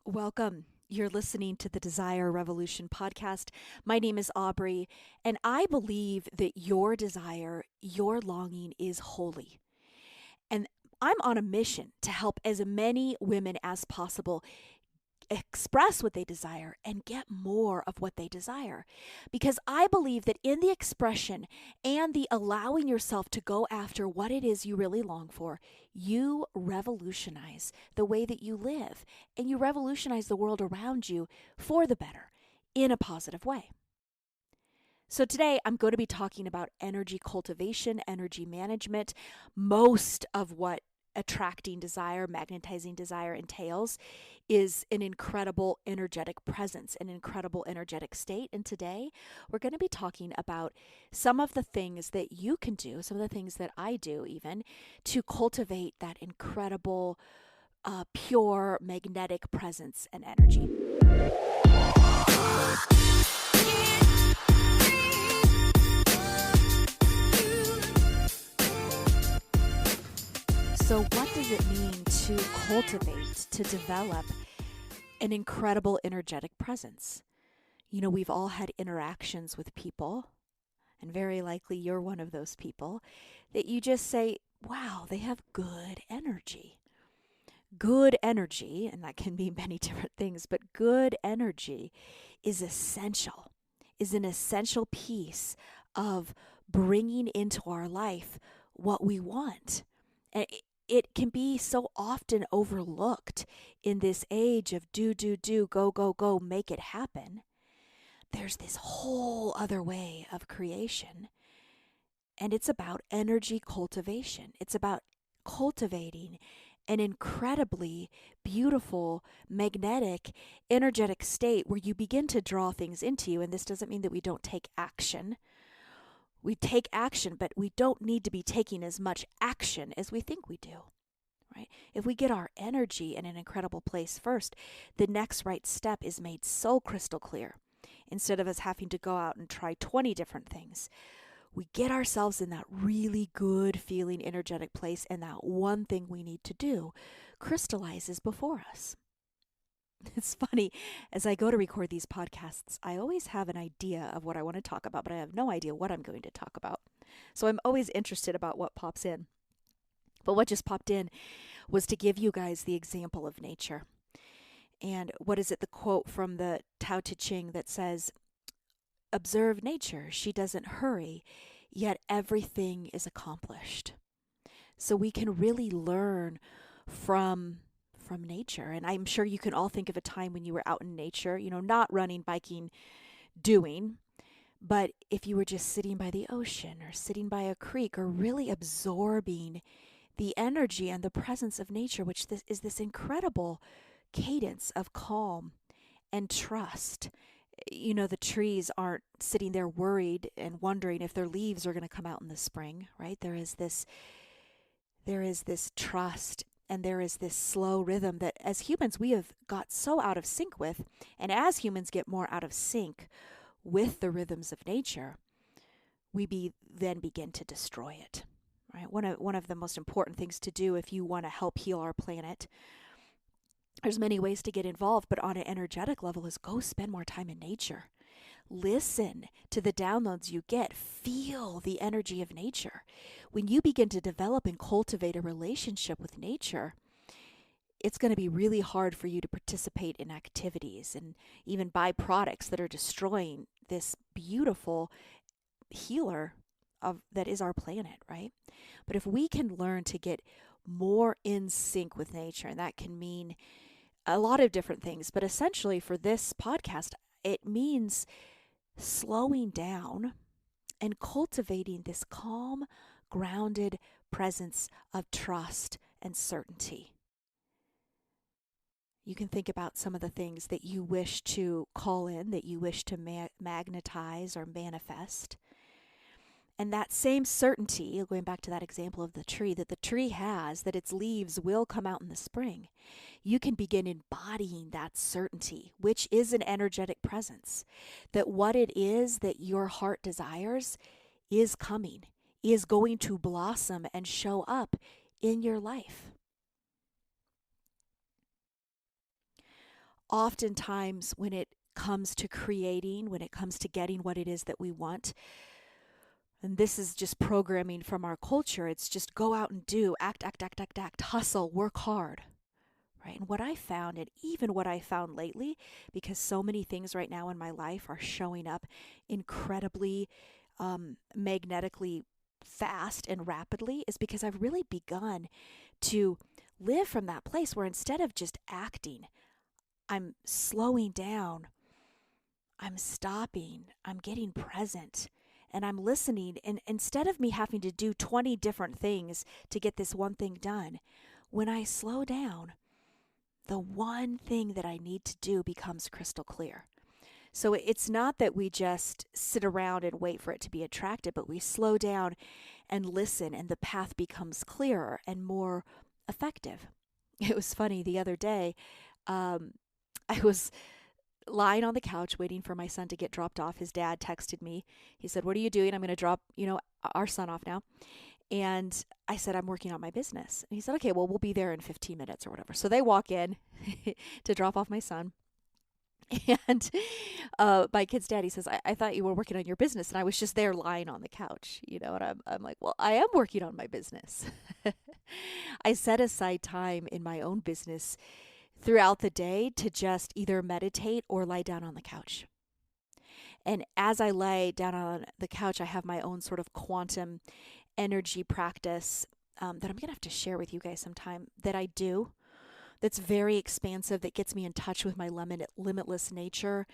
Welcome. You're listening to the Desire Revolution podcast. My name is Aubry, and I believe that your desire, your longing is holy. And I'm on a mission to help as many women as possible express what they desire and get more of what they desire. Because I believe that in the expression and the allowing yourself to go after what it is you really long for, you revolutionize the way that you live and you revolutionize the world around you for the better in a positive way. So today I'm going to be talking about energy cultivation, energy management. Most of what attracting desire, magnetizing desire entails is an incredible energetic presence, an incredible energetic state. And today we're going to be talking about some of the things that you can do, some of the things that I do even, to cultivate that incredible, pure magnetic presence and energy. So what does it mean to cultivate, to develop an incredible energetic presence? You know, we've all had interactions with people, and very likely you're one of those people, that you just say, wow, they have good energy. Good energy, and that can be many different things, but good energy is essential, is an essential piece of bringing into our life what we want. And it can be so often overlooked in this age of do, go, make it happen. There's this whole other way of creation, and it's about energy cultivation. It's about cultivating an incredibly beautiful, magnetic, energetic state where you begin to draw things into you. And this doesn't mean that we don't take action. We take action, but we don't need to be taking as much action as we think we do, right? If we get our energy in an incredible place first, the next right step is made so crystal clear. Instead of us having to go out and try 20 different things, we get ourselves in that really good feeling energetic place, and that one thing we need to do crystallizes before us. It's funny, as I go to record these podcasts, I always have an idea of what I want to talk about, but I have no idea what I'm going to talk about. So I'm always interested about what pops in. But what just popped in was to give you guys the example of nature. And what is it, the quote from the Tao Te Ching that says, observe nature, she doesn't hurry, yet everything is accomplished. So we can really learn from nature. And I'm sure you can all think of a time when you were out in nature, you know, not running, biking, doing, but if you were just sitting by the ocean or sitting by a creek or really absorbing the energy and the presence of nature, which is this incredible cadence of calm and trust. You know, the trees aren't sitting there worried and wondering if their leaves are going to come out in the spring, right? There is this trust, and there is this slow rhythm that as humans we have got so out of sync with. And as humans get more out of sync with the rhythms of nature, we then begin to destroy it, right? One of the most important things to do if you want to help heal our planet, there's many ways to get involved, but on an energetic level, is go spend more time in nature. Listen to the downloads you get. Feel the energy of nature. When you begin to develop and cultivate a relationship with nature, it's going to be really hard for you to participate in activities and even byproducts that are destroying this beautiful healer that is our planet, right? But if we can learn to get more in sync with nature, and that can mean a lot of different things, but essentially for this podcast, it means slowing down and cultivating this calm, grounded presence of trust and certainty. You can think about some of the things that you wish to call in, that you wish to magnetize or manifest. And that same certainty, going back to that example of the tree, that the tree has, that its leaves will come out in the spring, you can begin embodying that certainty, which is an energetic presence, that what it is that your heart desires is coming, is going to blossom and show up in your life. oftentimes when it comes to creating, when it comes to getting what it is that we want, and this is just programming from our culture, it's just go out and do, act, act, act, act, act, hustle, work hard. Right. And what I found, and even what I found lately, because so many things right now in my life are showing up incredibly magnetically fast and rapidly, is because I've really begun to live from that place where instead of just acting, I'm slowing down, I'm stopping, I'm getting present, and I'm listening. And instead of me having to do 20 different things to get this one thing done, when I slow down, the one thing that I need to do becomes crystal clear. So it's not that we just sit around and wait for it to be attracted, but we slow down and listen, and the path becomes clearer and more effective. It was funny the other day. I was lying on the couch waiting for my son to get dropped off. His dad texted me. He said, "What are you doing? I'm going to drop, our son off now." And I said, "I'm working on my business." And he said, "Okay, well, we'll be there in 15 minutes or whatever." So they walk in to drop off my son. And my kid's daddy says, I thought you were working on your business. And I was just there lying on the couch, and I'm like, well, I am working on my business. I set aside time in my own business throughout the day to just either meditate or lie down on the couch. And as I lay down on the couch, I have my own sort of quantum energy practice that I'm going to have to share with you guys sometime that I do, that's very expansive, that gets me in touch with my limitless nature.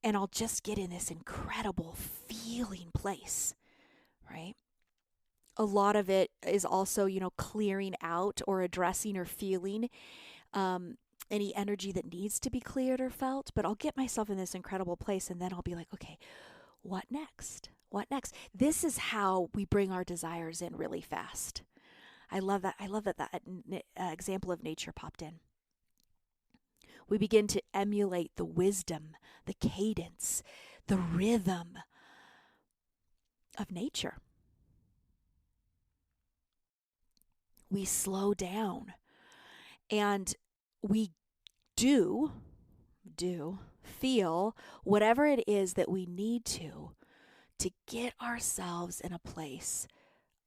And I'll just get in this incredible feeling place, right? A lot of it is also, clearing out or addressing or feeling any energy that needs to be cleared or felt. But I'll get myself in this incredible place, and then I'll be like, okay, what next? What next? This is how we bring our desires in really fast. I love that. I love that example of nature popped in. We begin to emulate the wisdom, the cadence, the rhythm of nature. We slow down, and we do feel whatever it is that we need to get ourselves in a place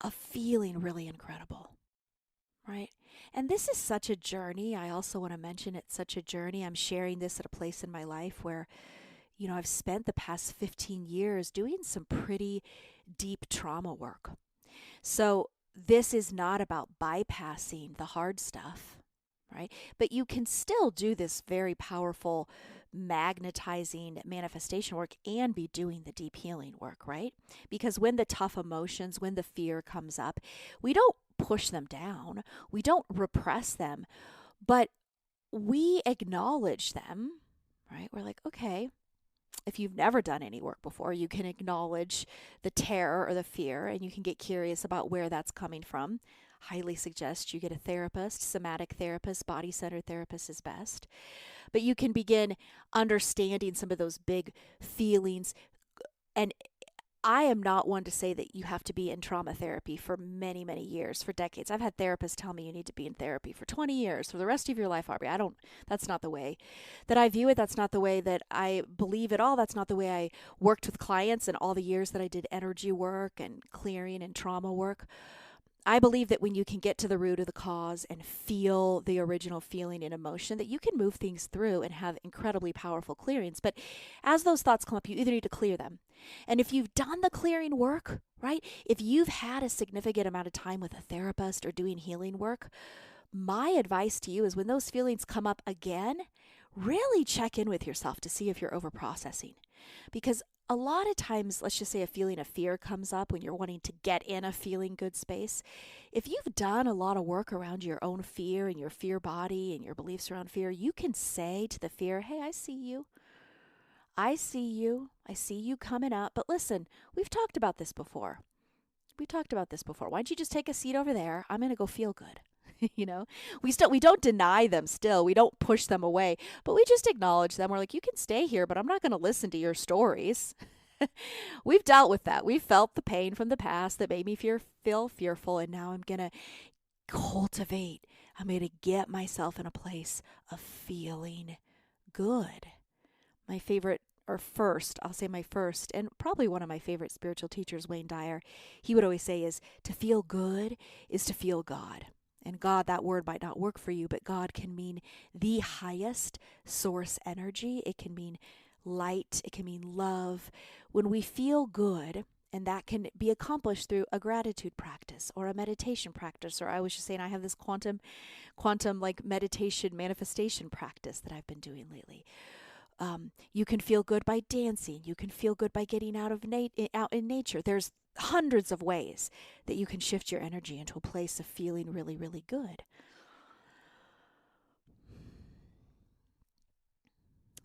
of feeling really incredible, right? And this is such a journey. I also want to mention it's such a journey. I'm sharing this at a place in my life where, I've spent the past 15 years doing some pretty deep trauma work. So this is not about bypassing the hard stuff, right? But you can still do this very powerful magnetizing manifestation work and be doing the deep healing work, right? Because when the tough emotions, when the fear comes up, we don't push them down, we don't repress them, but we acknowledge them, right? We're like, okay, if you've never done any work before, you can acknowledge the terror or the fear, and you can get curious about where that's coming from. Highly suggest you get a therapist, somatic therapist, body-centered therapist is best. But you can begin understanding some of those big feelings. And I am not one to say that you have to be in trauma therapy for many, many years, for decades. I've had therapists tell me you need to be in therapy for 20 years, for the rest of your life, Aubry. That's not the way that I view it. That's not the way that I believe at all. That's not the way I worked with clients in all the years that I did energy work and clearing and trauma work. I believe that when you can get to the root of the cause and feel the original feeling and emotion, that you can move things through and have incredibly powerful clearings. But as those thoughts come up, you either need to clear them. And if you've done the clearing work, right? If you've had a significant amount of time with a therapist or doing healing work, my advice to you is when those feelings come up again, really check in with yourself to see if you're overprocessing. Because a lot of times, let's just say a feeling of fear comes up when you're wanting to get in a feeling good space. If you've done a lot of work around your own fear and your fear body and your beliefs around fear, you can say to the fear, hey, I see you. I see you. I see you coming up. But listen, we've talked about this before. Why don't you just take a seat over there? I'm going to go feel good. We don't deny them still. We don't push them away, but we just acknowledge them. We're like, you can stay here, but I'm not going to listen to your stories. We've dealt with that. We've felt the pain from the past that made me feel fearful, and now I'm going to cultivate. I'm going to get myself in a place of feeling good. My favorite, or first, I'll say my first, and probably one of my favorite spiritual teachers, Wayne Dyer, he would always say is to feel good is to feel God. And God, that word might not work for you, but God can mean the highest source energy. It can mean light. It can mean love. When we feel good, and that can be accomplished through a gratitude practice or a meditation practice, or I was just saying I have this quantum like meditation manifestation practice that I've been doing lately. You can feel good by dancing. You can feel good by getting out in nature. There's hundreds of ways that you can shift your energy into a place of feeling really, really good.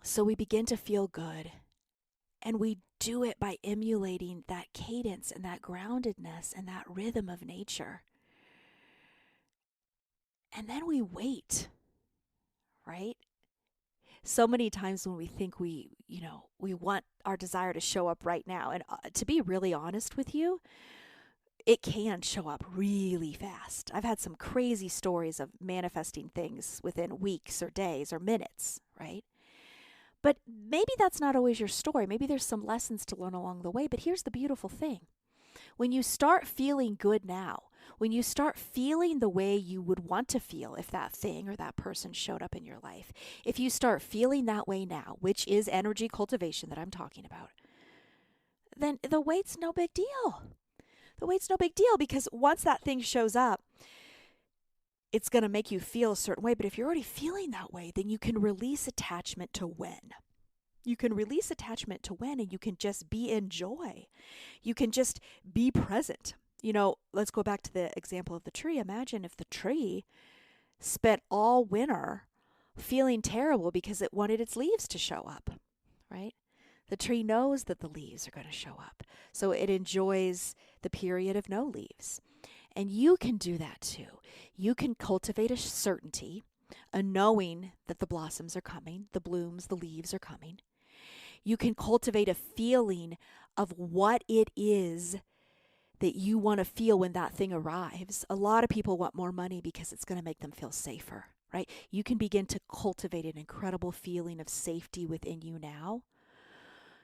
So we begin to feel good, and we do it by emulating that cadence and that groundedness and that rhythm of nature. And then we wait, right? So many times when we think we want our desire to show up right now, and to be really honest with you, it can show up really fast. I've had some crazy stories of manifesting things within weeks or days or minutes, right? But maybe that's not always your story. Maybe there's some lessons to learn along the way. But here's the beautiful thing. When you start feeling good now, when you start feeling the way you would want to feel if that thing or that person showed up in your life, if you start feeling that way now, which is energy cultivation that I'm talking about, then the wait's no big deal. The wait's no big deal, because once that thing shows up, it's going to make you feel a certain way. But if you're already feeling that way, then you can release attachment to when. You can release attachment to when, and you can just be in joy. You can just be present. Let's go back to the example of the tree. Imagine if the tree spent all winter feeling terrible because it wanted its leaves to show up, right? The tree knows that the leaves are going to show up, so it enjoys the period of no leaves. And you can do that too. You can cultivate a certainty, a knowing that the blossoms are coming, the blooms, the leaves are coming. You can cultivate a feeling of what it is that you want to feel when that thing arrives. A lot of people want more money because it's going to make them feel safer, right? You can begin to cultivate an incredible feeling of safety within you now,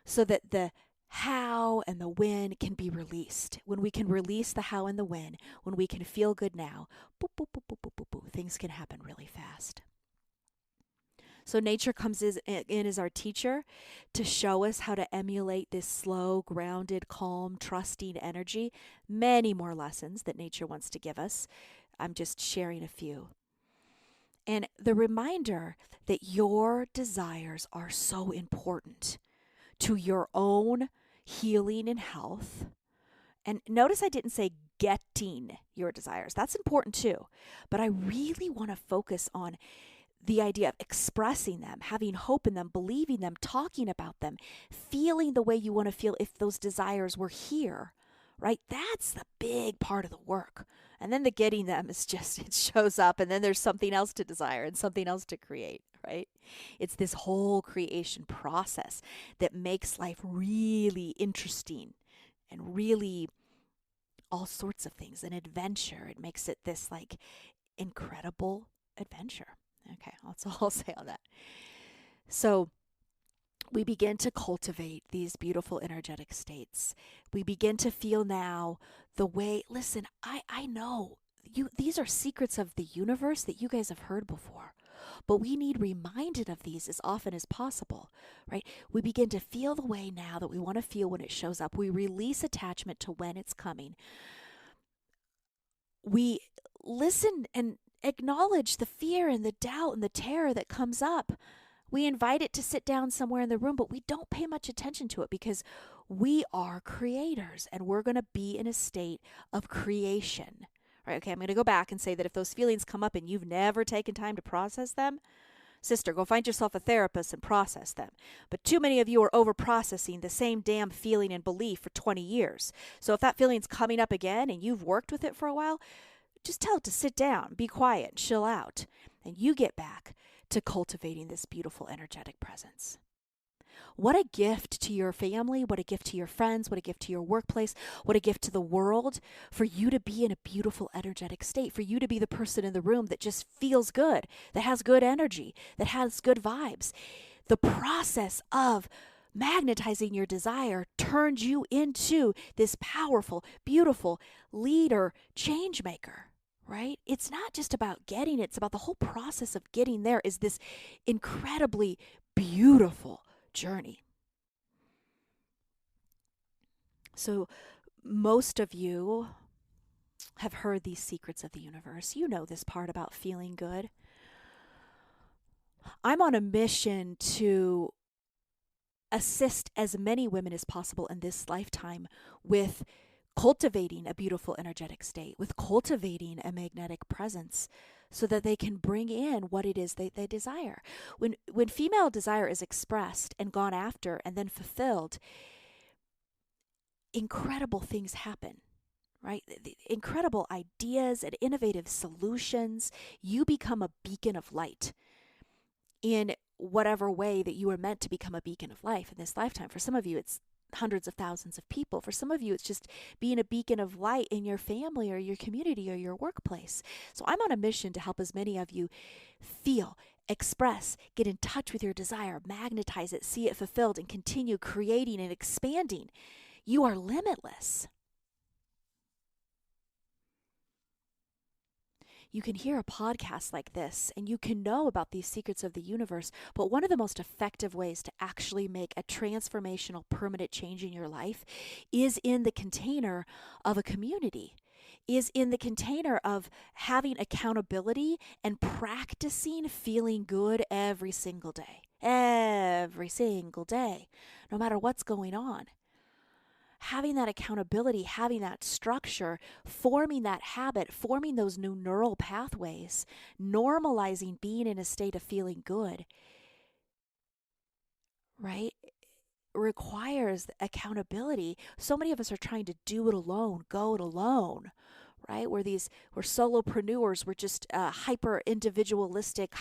so that the how and the when can be released. When we can release the how and the when we can feel good now, boop, boop, boop, boop, boop, boop, boop, things can happen really fast. So nature comes in as our teacher to show us how to emulate this slow, grounded, calm, trusting energy. Many more lessons that nature wants to give us. I'm just sharing a few. And the reminder that your desires are so important to your own healing and health. And notice I didn't say getting your desires. That's important too. But I really want to focus on the idea of expressing them, having hope in them, believing them, talking about them, feeling the way you want to feel if those desires were here, right? That's the big part of the work. And then the getting them is just, it shows up, and then there's something else to desire and something else to create, right? It's this whole creation process that makes life really interesting and really all sorts of things, an adventure. It makes it this like incredible adventure. Okay, that's all I'll say on that. So we begin to cultivate these beautiful energetic states. We begin to feel now the way, listen, I know these are secrets of the universe that you guys have heard before, but we need reminded of these as often as possible, right? We begin to feel the way now that we want to feel when it shows up. We release attachment to when it's coming. We listen and acknowledge the fear and the doubt and the terror that comes up. We invite it to sit down somewhere in the room, but we don't pay much attention to it because we are creators and we're going to be in a state of creation. Right? Okay, I'm going to go back and say that if those feelings come up and you've never taken time to process them, sister, go find yourself a therapist and process them. But too many of you are over processing the same damn feeling and belief for 20 years. So if that feeling's coming up again and you've worked with it for a while, just tell it to sit down, be quiet, chill out, and you get back to cultivating this beautiful energetic presence. What a gift to your family, what a gift to your friends, what a gift to your workplace, what a gift to the world for you to be in a beautiful, energetic state, for you to be the person in the room that just feels good, that has good energy, that has good vibes. The process of magnetizing your desire turns you into this powerful, beautiful leader, change maker. Right? It's not just about getting it, it's about the whole process of getting there is this incredibly beautiful journey. So, most of you have heard these secrets of the universe. You know this part about feeling good. I'm on a mission to assist as many women as possible in this lifetime with cultivating a beautiful energetic state, with cultivating a magnetic presence so that they can bring in what it is they desire. When female desire is expressed and gone after and then fulfilled, incredible things happen, right? The incredible ideas and innovative solutions. You become a beacon of light in whatever way that you were meant to become a beacon of life in this lifetime. For some of you, it's hundreds of thousands of people. For some of you, it's just being a beacon of light in your family or your community or your workplace. So I'm on a mission to help as many of you feel, express, get in touch with your desire, magnetize it, see it fulfilled, and continue creating and expanding. You are limitless. You can hear a podcast like this and you can know about these secrets of the universe, but one of the most effective ways to actually make a transformational, permanent change in your life is in the container of a community, is in the container of having accountability and practicing feeling good every single day, no matter what's going on. Having that accountability, having that structure, forming that habit, forming those new neural pathways, normalizing being in a state of feeling good, right, requires accountability. So many of us are trying to do it alone, go it alone, right? We're solopreneurs, we're just hyper individualistic,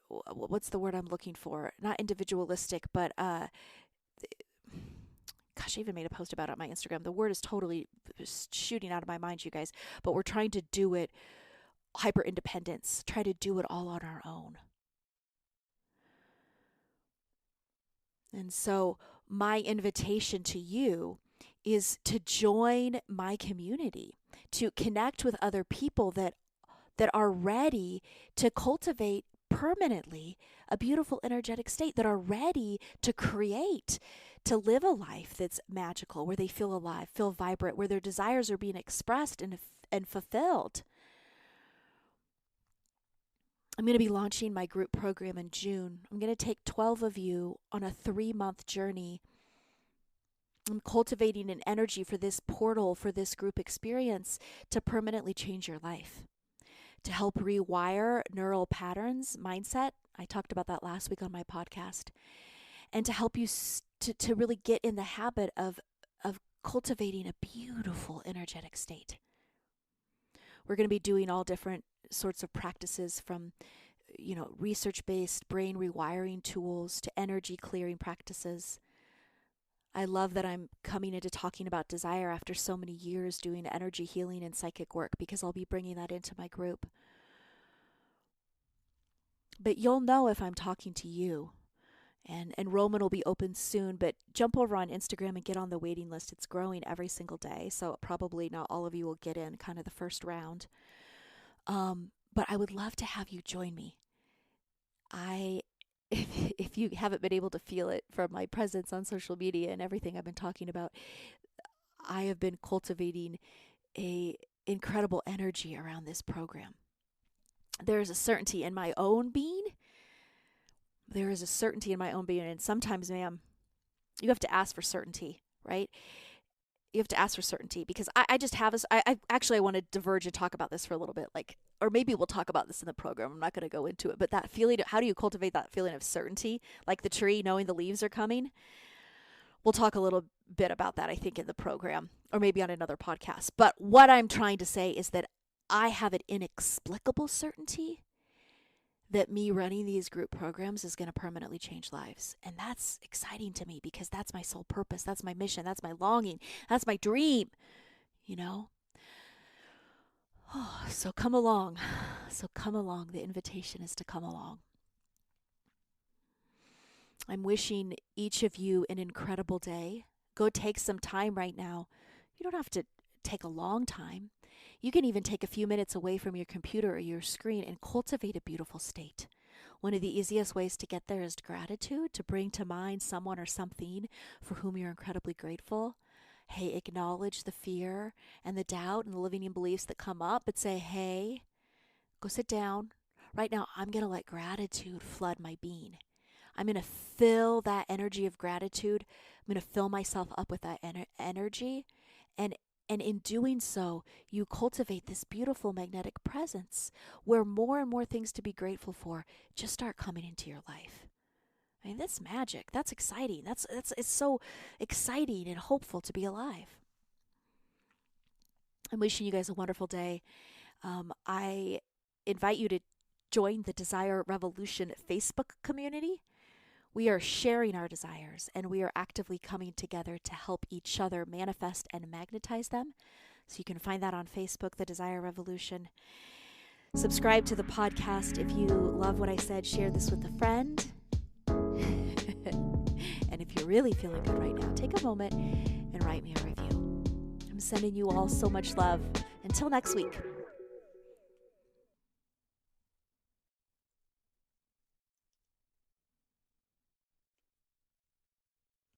what's the word I'm looking for? Not individualistic, but gosh, I even made a post about it on my Instagram. The word is totally shooting out of my mind, you guys. But we're trying to do it hyper independence, try to do it all on our own. And so my invitation to you is to join my community, to connect with other people that are ready to cultivate permanently a beautiful energetic state, that are ready to create, to live a life that's magical, where they feel alive, feel vibrant, where their desires are being expressed and fulfilled. I'm going to be launching my group program in June. I'm going to take 12 of you on a 3-month journey. I'm cultivating an energy for this portal, for this group experience to permanently change your life, to help rewire neural patterns, mindset. I talked about that last week on my podcast. And to help you to really get in the habit of cultivating a beautiful energetic state. We're going to be doing all different sorts of practices, from research-based brain rewiring tools to energy clearing practices. I love that I'm coming into talking about desire after so many years doing energy healing and psychic work, because I'll be bringing that into my group. But you'll know if I'm talking to you. And enrollment will be open soon, but jump over on Instagram and get on the waiting list. It's growing every single day, so probably not all of you will get in kind of the first round. But I would love to have you join me. If you haven't been able to feel it from my presence on social media and everything I've been talking about, I have been cultivating a incredible energy around this program. There is a certainty in my own being. And sometimes, ma'am, you have to ask for certainty, right? You have to ask for certainty, because I just have this. I want to diverge and talk about this for a little bit, or maybe we'll talk about this in the program. I'm not going to go into it, but that feeling, how do you cultivate that feeling of certainty, like the tree knowing the leaves are coming? We'll talk a little bit about that, I think, in the program, or maybe on another podcast. But what I'm trying to say is that I have an inexplicable certainty that me running these group programs is going to permanently change lives. And that's exciting to me because that's my sole purpose. That's my mission. That's my longing. That's my dream, you know? Oh, so come along. So come along. The invitation is to come along. I'm wishing each of you an incredible day. Go take some time right now. You don't have to take a long time. You can even take a few minutes away from your computer or your screen and cultivate a beautiful state. One of the easiest ways to get there is gratitude, to bring to mind someone or something for whom you're incredibly grateful. Hey, acknowledge the fear and the doubt and the limiting beliefs that come up, but say, hey, go sit down. Right now, I'm going to let gratitude flood my being. I'm going to fill that energy of gratitude. I'm going to fill myself up with that energy. And in doing so, you cultivate this beautiful magnetic presence where more and more things to be grateful for just start coming into your life. I mean, that's magic. That's exciting. It's so exciting and hopeful to be alive. I'm wishing you guys a wonderful day. I invite you to join the Desire Revolution Facebook community. We are sharing our desires, and we are actively coming together to help each other manifest and magnetize them. So you can find that on Facebook, The Desire Revolution. Subscribe to the podcast. If you love what I said, share this with a friend. And if you're really feeling good right now, take a moment and write me a review. I'm sending you all so much love. Until next week.